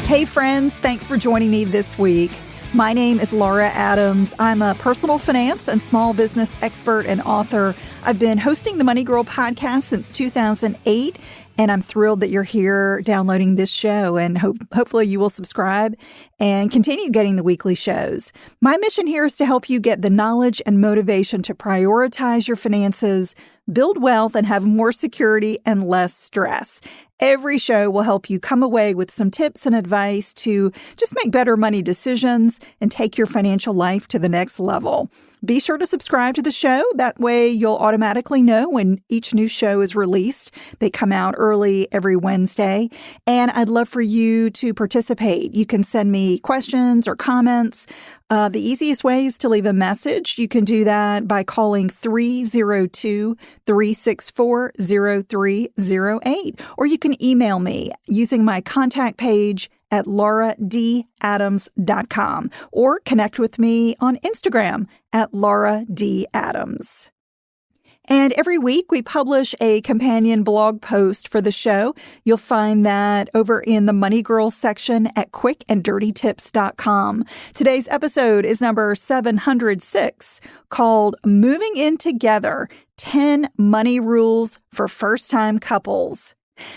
Hey friends, thanks for joining me this week. My name is Laura Adams. I'm a personal finance and small business expert and author. I've been hosting the Money Girl podcast since 2008, and I'm thrilled that you're here downloading this show, and hopefully you will subscribe and continue getting the weekly shows. My mission here is to help you get the knowledge and motivation to prioritize your finances, build wealth, and have more security and less stress. Every show will help you come away with some tips and advice to just make better money decisions and take your financial life to the next level. Be sure to subscribe to the show. That way you'll automatically know when each new show is released. They come out early every Wednesday. And I'd love for you to participate. You can send me questions or comments. The easiest way is to leave a message. You can do that by calling 302-364-0308. Or you can email me using my contact page at lauradadams.com or connect with me on Instagram at lauradadams. And every week we publish a companion blog post for the show. You'll find that over in the Money Girl section at quickanddirtytips.com. Today's episode is number 706, called Moving In Together, 10 Money Rules for First-Time Couples.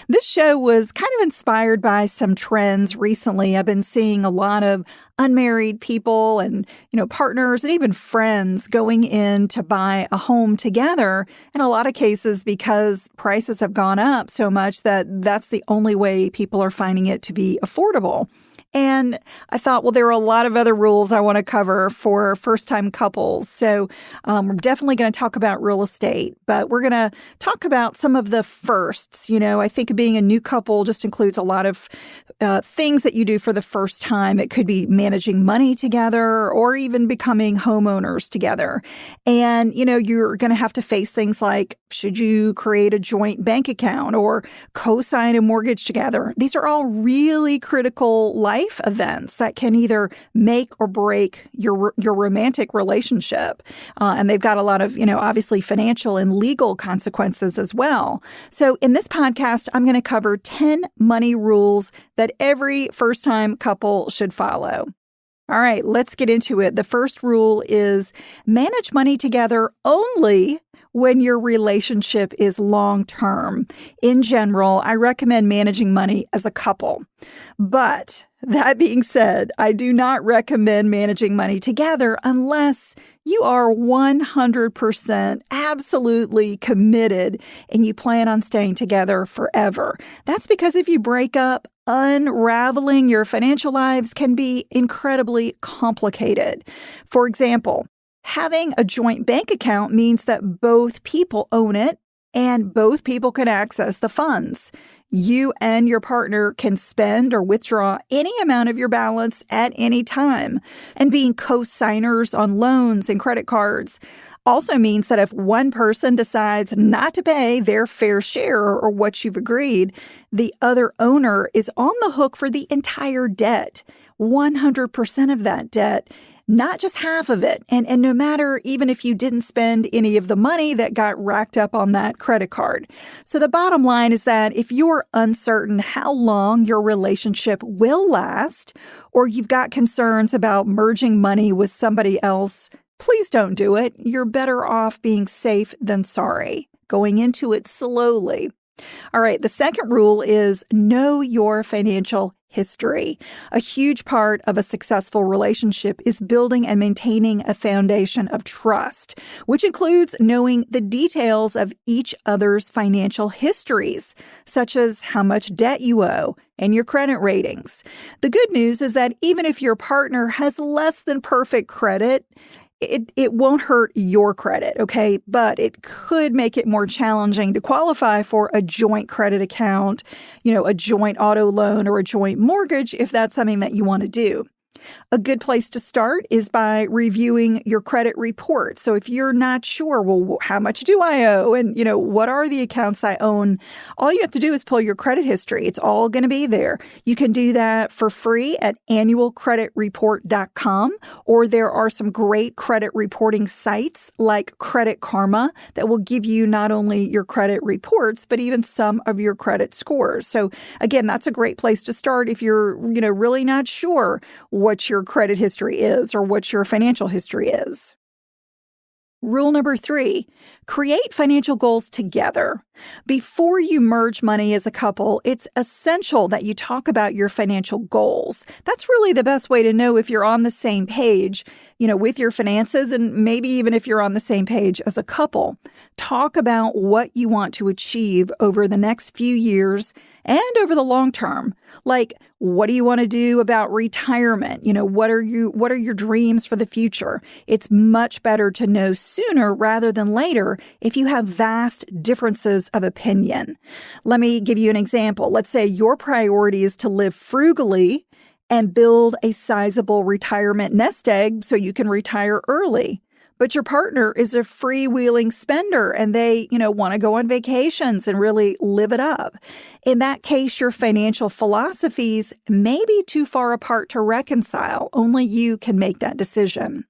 This show was kind of inspired by some trends recently. I've been seeing a lot of unmarried people and, partners and even friends going in to buy a home together. In a lot of cases, because prices have gone up so much that that's the only way people are finding it to be affordable. And I thought, well, there are a lot of other rules I want to cover for first-time couples. So we're definitely going to talk about real estate, but we're going to talk about some of the firsts. I think being a new couple just includes a lot of things that you do for the first time. It could be managing money together or even becoming homeowners together. And, you're going to have to face things like, should you create a joint bank account or co-sign a mortgage together? These are all really critical life events that can either make or break your romantic relationship. And they've got a lot of, obviously financial and legal consequences as well. So in this podcast, I'm going to cover 10 money rules that every first-time couple should follow. All right, let's get into it. The first rule is manage money together only when your relationship is long-term. In general, I recommend managing money as a couple. But that being said, I do not recommend managing money together unless you are 100% absolutely committed and you plan on staying together forever. That's because if you break up, unraveling your financial lives can be incredibly complicated. For example, having a joint bank account means that both people own it and both people can access the funds. You and your partner can spend or withdraw any amount of your balance at any time. And being co-signers on loans and credit cards also means that if one person decides not to pay their fair share or what you've agreed, the other owner is on the hook for the entire debt, 100% of that debt, not just half of it. And no matter even if you didn't spend any of the money that got racked up on that credit card. So the bottom line is that if you're uncertain how long your relationship will last, or you've got concerns about merging money with somebody else, please don't do it. You're better off being safe than sorry, going into it slowly. All right, the second rule is know your financial history. A huge part of a successful relationship is building and maintaining a foundation of trust, which includes knowing the details of each other's financial histories, such as how much debt you owe and your credit ratings. The good news is that even if your partner has less than perfect credit, it won't hurt your credit, okay? But it could make it more challenging to qualify for a joint credit account, a joint auto loan or a joint mortgage if that's something that you want to do. A good place to start is by reviewing your credit report. So if you're not sure, well, how much do I owe? And, what are the accounts I own? All you have to do is pull your credit history. It's all going to be there. You can do that for free at annualcreditreport.com, or there are some great credit reporting sites like Credit Karma that will give you not only your credit reports, but even some of your credit scores. So again, that's a great place to start if you're, really not sure what your credit history is or what your financial history is. Rule number 3, create financial goals together. Before you merge money as a couple, it's essential that you talk about your financial goals. That's really the best way to know if you're on the same page, with your finances, and maybe even if you're on the same page as a couple. Talk about what you want to achieve over the next few years and over the long term. Like, what do you want to do about retirement? What are your dreams for the future? It's much better to know sooner rather than later if you have vast differences of opinion. Let me give you an example. Let's say your priority is to live frugally and build a sizable retirement nest egg so you can retire early. But your partner is a freewheeling spender and they, want to go on vacations and really live it up. In that case, your financial philosophies may be too far apart to reconcile. Only you can make that decision.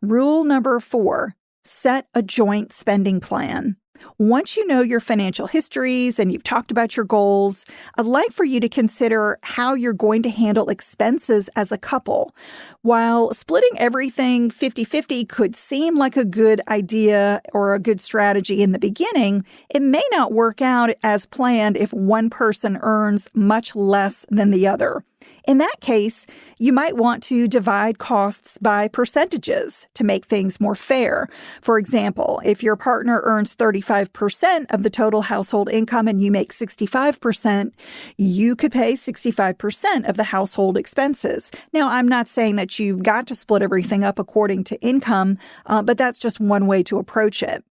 Rule number 4, set a joint spending plan. Once you know your financial histories and you've talked about your goals, I'd like for you to consider how you're going to handle expenses as a couple. While splitting everything 50-50 could seem like a good idea or a good strategy in the beginning, it may not work out as planned if one person earns much less than the other. In that case, you might want to divide costs by percentages to make things more fair. For example, if your partner earns 35% of the total household income and you make 65%, you could pay 65% of the household expenses. Now, I'm not saying that you've got to split everything up according to income, but that's just one way to approach it.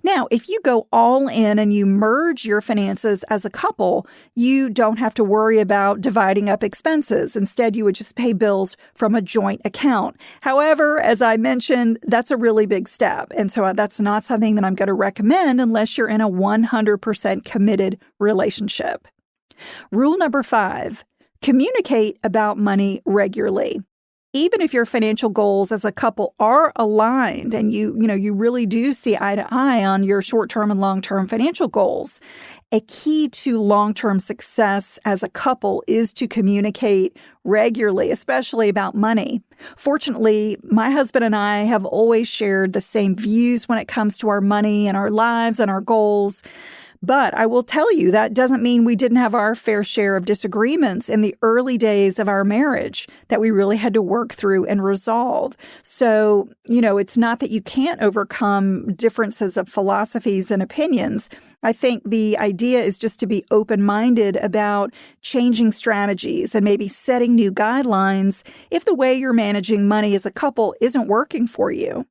Now, if you go all in and you merge your finances as a couple, you don't have to worry about dividing up expenses. Instead, you would just pay bills from a joint account. However, as I mentioned, that's a really big step. And so that's not something that I'm going to recommend unless you're in a 100% committed relationship. Rule number 5, communicate about money regularly. Even if your financial goals as a couple are aligned and you really do see eye to eye on your short-term and long-term financial goals, a key to long-term success as a couple is to communicate regularly, especially about money. Fortunately, my husband and I have always shared the same views when it comes to our money and our lives and our goals. But I will tell you, that doesn't mean we didn't have our fair share of disagreements in the early days of our marriage that we really had to work through and resolve. So, it's not that you can't overcome differences of philosophies and opinions. I think the idea is just to be open-minded about changing strategies and maybe setting new guidelines if the way you're managing money as a couple isn't working for you.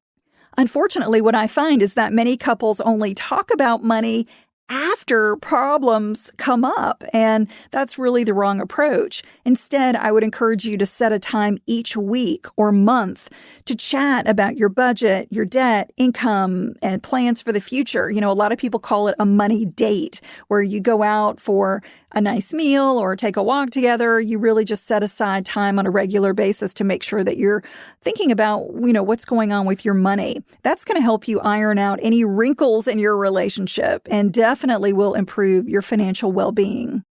Unfortunately, what I find is that many couples only talk about money after problems come up, and that's really the wrong approach. Instead, I would encourage you to set a time each week or month to chat about your budget, your debt, income, and plans for the future. A lot of people call it a money date, where you go out for a nice meal or take a walk together. You really just set aside time on a regular basis to make sure that you're thinking about, what's going on with your money. That's going to help you iron out any wrinkles in your relationship and definitely will improve your financial well-being.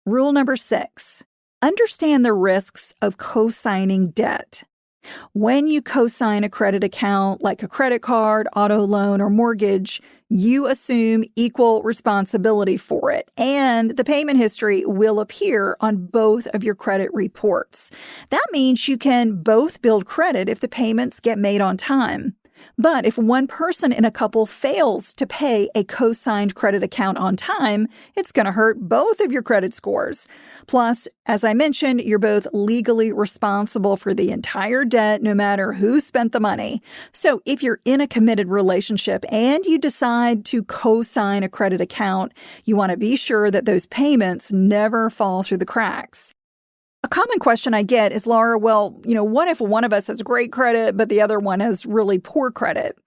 Rule number 6, understand the risks of co-signing debt. When you co-sign a credit account like a credit card, auto loan, or mortgage, you assume equal responsibility for it, and the payment history will appear on both of your credit reports. That means you can both build credit if the payments get made on time. But if one person in a couple fails to pay a co-signed credit account on time, it's going to hurt both of your credit scores. Plus, as I mentioned, you're both legally responsible for the entire debt, no matter who spent the money. So if you're in a committed relationship and you decide to co-sign a credit account, you want to be sure that those payments never fall through the cracks. A common question I get is, Laura, well, what if one of us has great credit, but the other one has really poor credit?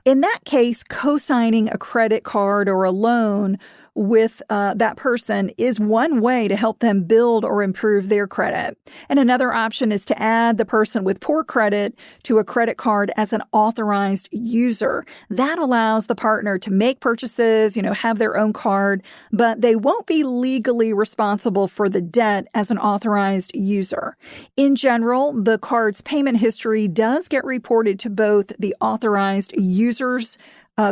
In that case, co-signing a credit card or a loan with that person is one way to help them build or improve their credit. And another option is to add the person with poor credit to a credit card as an authorized user. That allows the partner to make purchases, have their own card, but they won't be legally responsible for the debt as an authorized user. In general, the card's payment history does get reported to both the authorized user's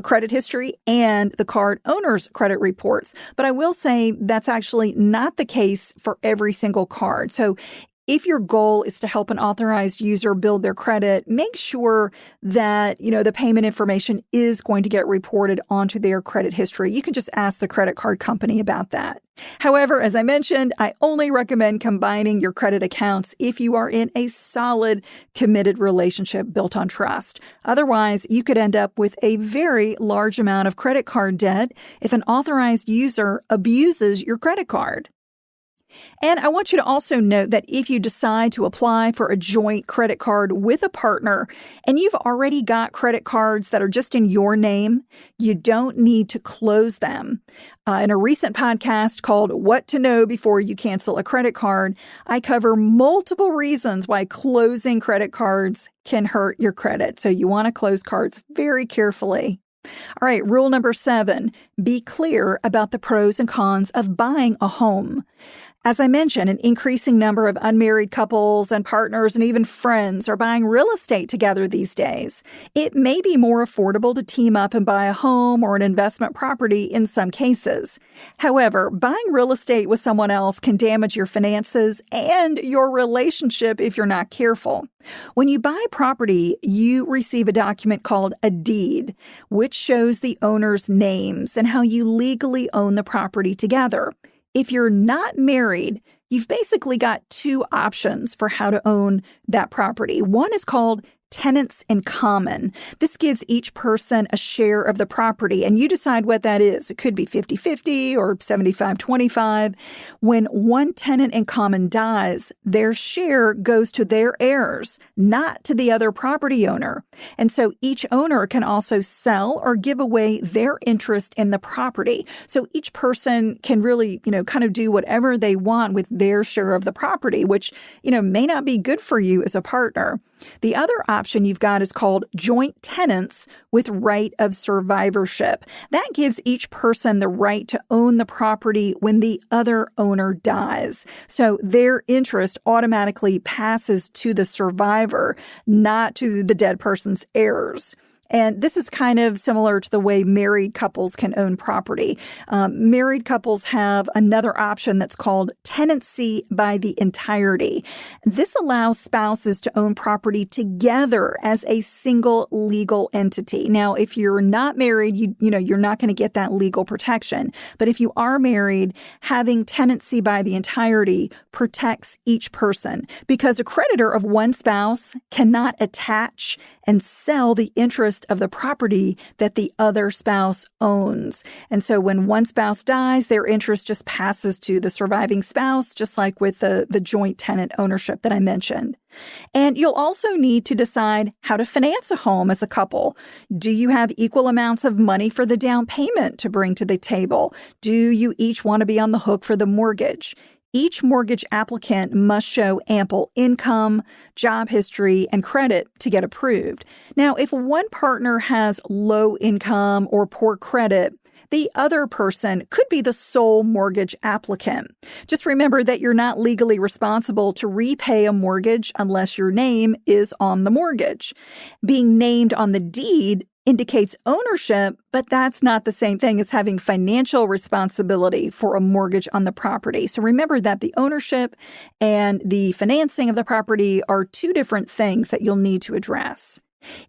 credit history and the card owner's credit reports. But I will say that's actually not the case for every single card. So if your goal is to help an authorized user build their credit, make sure that, the payment information is going to get reported onto their credit history. You can just ask the credit card company about that. However, as I mentioned, I only recommend combining your credit accounts if you are in a solid, committed relationship built on trust. Otherwise, you could end up with a very large amount of credit card debt if an authorized user abuses your credit card. And I want you to also note that if you decide to apply for a joint credit card with a partner and you've already got credit cards that are just in your name, you don't need to close them. In a recent podcast called What to Know Before You Cancel a Credit Card, I cover multiple reasons why closing credit cards can hurt your credit. So you want to close cards very carefully. All right, rule number 7, be clear about the pros and cons of buying a home. As I mentioned, an increasing number of unmarried couples and partners and even friends are buying real estate together these days. It may be more affordable to team up and buy a home or an investment property in some cases. However, buying real estate with someone else can damage your finances and your relationship if you're not careful. When you buy property, you receive a document called a deed, which shows the owner's names and how you legally own the property together. If you're not married, you've basically got 2 options for how to own that property. One is called tenants in common. This gives each person a share of the property, and you decide what that is. It could be 50-50 or 75-25. When one tenant in common dies, their share goes to their heirs, not to the other property owner. And so each owner can also sell or give away their interest in the property. So each person can really, kind of do whatever they want with their share of the property, which, may not be good for you as a partner. The other option you've got is called joint tenants with right of survivorship. That gives each person the right to own the property when the other owner dies. So their interest automatically passes to the survivor, not to the dead person's heirs. And this is kind of similar to the way married couples can own property. Married couples have another option that's called tenancy by the entirety. This allows spouses to own property together as a single legal entity. Now, if you're not married, you're not going to get that legal protection. But if you are married, having tenancy by the entirety protects each person because a creditor of one spouse cannot attach and sell the interest of the property that the other spouse owns. And so when one spouse dies, their interest just passes to the surviving spouse, just like with the joint tenant ownership that I mentioned. And you'll also need to decide how to finance a home as a couple. Do you have equal amounts of money for the down payment to bring to the table? Do you each want to be on the hook for the mortgage? Each mortgage applicant must show ample income, job history, and credit to get approved. Now, if one partner has low income or poor credit, the other person could be the sole mortgage applicant. Just remember that you're not legally responsible to repay a mortgage unless your name is on the mortgage. Being named on the deed indicates ownership, but that's not the same thing as having financial responsibility for a mortgage on the property. So remember that the ownership and the financing of the property are 2 different things that you'll need to address.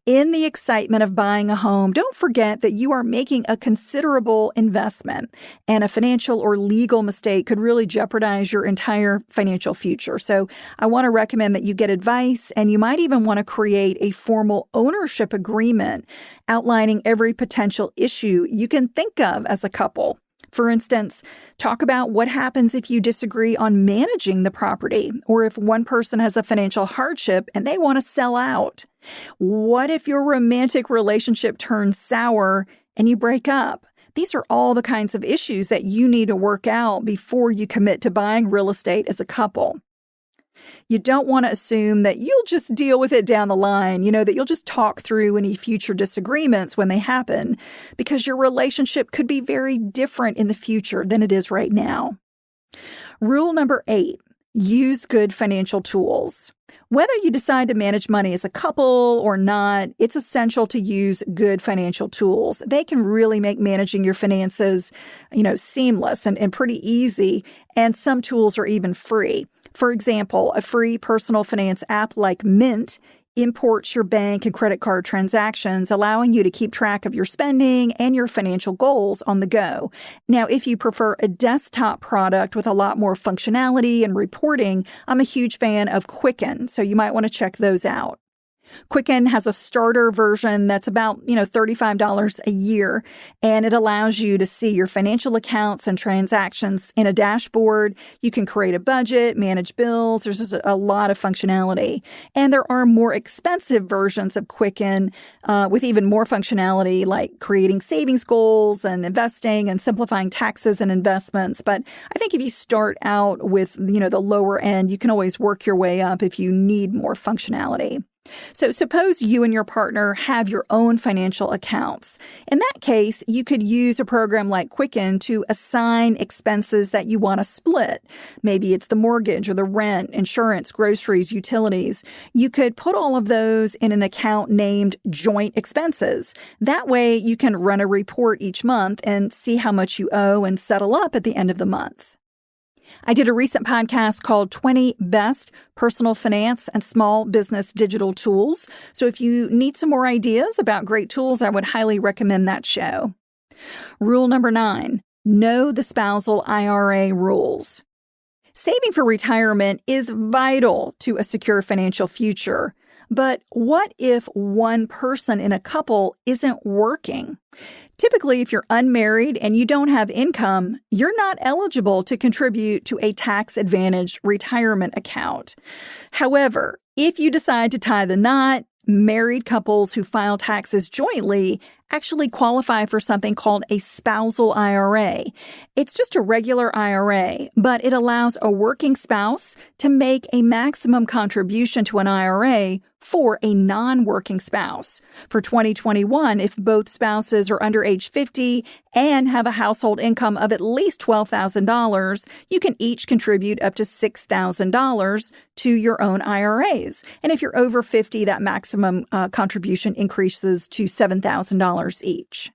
In the excitement of buying a home, don't forget that you are making a considerable investment, and a financial or legal mistake could really jeopardize your entire financial future. So I want to recommend that you get advice, and you might even want to create a formal ownership agreement outlining every potential issue you can think of as a couple. For instance, talk about what happens if you disagree on managing the property, or if one person has a financial hardship and they want to sell out. What if your romantic relationship turns sour and you break up? These are all the kinds of issues that you need to work out before you commit to buying real estate as a couple. You don't want to assume that you'll just deal with it down the line, that you'll just talk through any future disagreements when they happen, because your relationship could be very different in the future than it is right now. Rule number 8, use good financial tools. Whether you decide to manage money as a couple or not, it's essential to use good financial tools. They can really make managing your finances, seamless and pretty easy. And some tools are even free. For example, a free personal finance app like Mint imports your bank and credit card transactions, allowing you to keep track of your spending and your financial goals on the go. Now, if you prefer a desktop product with a lot more functionality and reporting, I'm a huge fan of Quicken, so you might want to check those out. Quicken has a starter version that's about, $35 a year, and it allows you to see your financial accounts and transactions in a dashboard. You can create a budget, manage bills. There's just a lot of functionality. And there are more expensive versions of Quicken with even more functionality, like creating savings goals and investing and simplifying taxes and investments. But I think if you start out with, the lower end, you can always work your way up if you need more functionality. So suppose you and your partner have your own financial accounts. In that case, you could use a program like Quicken to assign expenses that you want to split. Maybe it's the mortgage or the rent, insurance, groceries, utilities. You could put all of those in an account named Joint Expenses. That way you can run a report each month and see how much you owe and settle up at the end of the month. I did a recent podcast called 20 Best Personal Finance and Small Business Digital Tools. So if you need some more ideas about great tools, I would highly recommend that show. Rule number 9, know the spousal IRA rules. Saving for retirement is vital to a secure financial future. But what if one person in a couple isn't working? Typically, if you're unmarried and you don't have income, you're not eligible to contribute to a tax-advantaged retirement account. However, if you decide to tie the knot, married couples who file taxes jointly actually qualify for something called a spousal IRA. It's just a regular IRA, but it allows a working spouse to make a maximum contribution to an IRA for a non-working spouse. For 2021, if both spouses are under age 50 and have a household income of at least $12,000, you can each contribute up to $6,000 to your own IRAs. And if you're over 50, that maximum contribution increases to $7,000 each.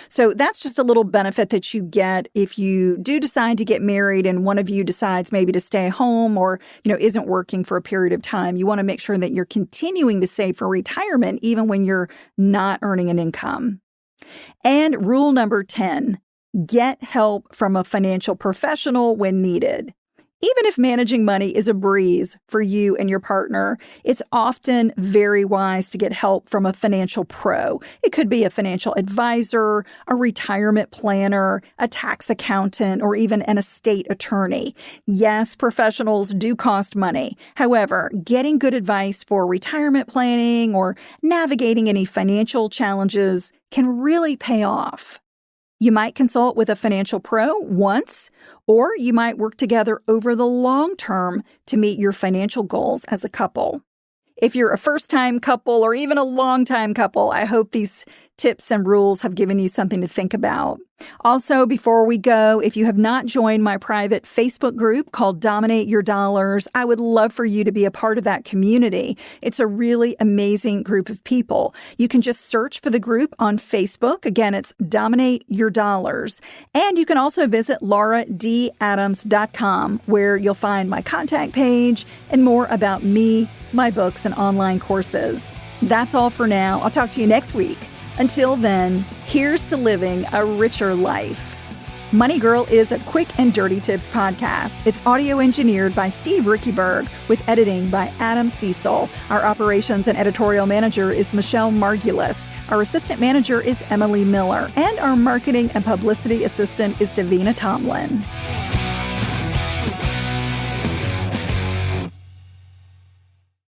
So that's just a little benefit that you get if you do decide to get married and one of you decides maybe to stay home or, isn't working for a period of time. You want to make sure that you're continuing to save for retirement even when you're not earning an income. And rule number 10, get help from a financial professional when needed. Even if managing money is a breeze for you and your partner, it's often very wise to get help from a financial pro. It could be a financial advisor, a retirement planner, a tax accountant, or even an estate attorney. Yes, professionals do cost money. However, getting good advice for retirement planning or navigating any financial challenges can really pay off. You might consult with a financial pro once, or you might work together over the long term to meet your financial goals as a couple. If you're a first-time couple or even a long-time couple, I hope these tips and rules have given you something to think about. Also, before we go, if you have not joined my private Facebook group called Dominate Your Dollars, I would love for you to be a part of that community. It's a really amazing group of people. You can just search for the group on Facebook. Again, it's Dominate Your Dollars. And you can also visit lauradadams.com, where you'll find my contact page and more about me, my books, and online courses. That's all for now. I'll talk to you next week. Until then, here's to living a richer life. Money Girl is a quick and dirty tips podcast. It's audio engineered by Steve Rickyberg with editing by Adam Cecil. Our operations and editorial manager is Michelle Margulis. Our assistant manager is Emily Miller, and our marketing and publicity assistant is Davina Tomlin.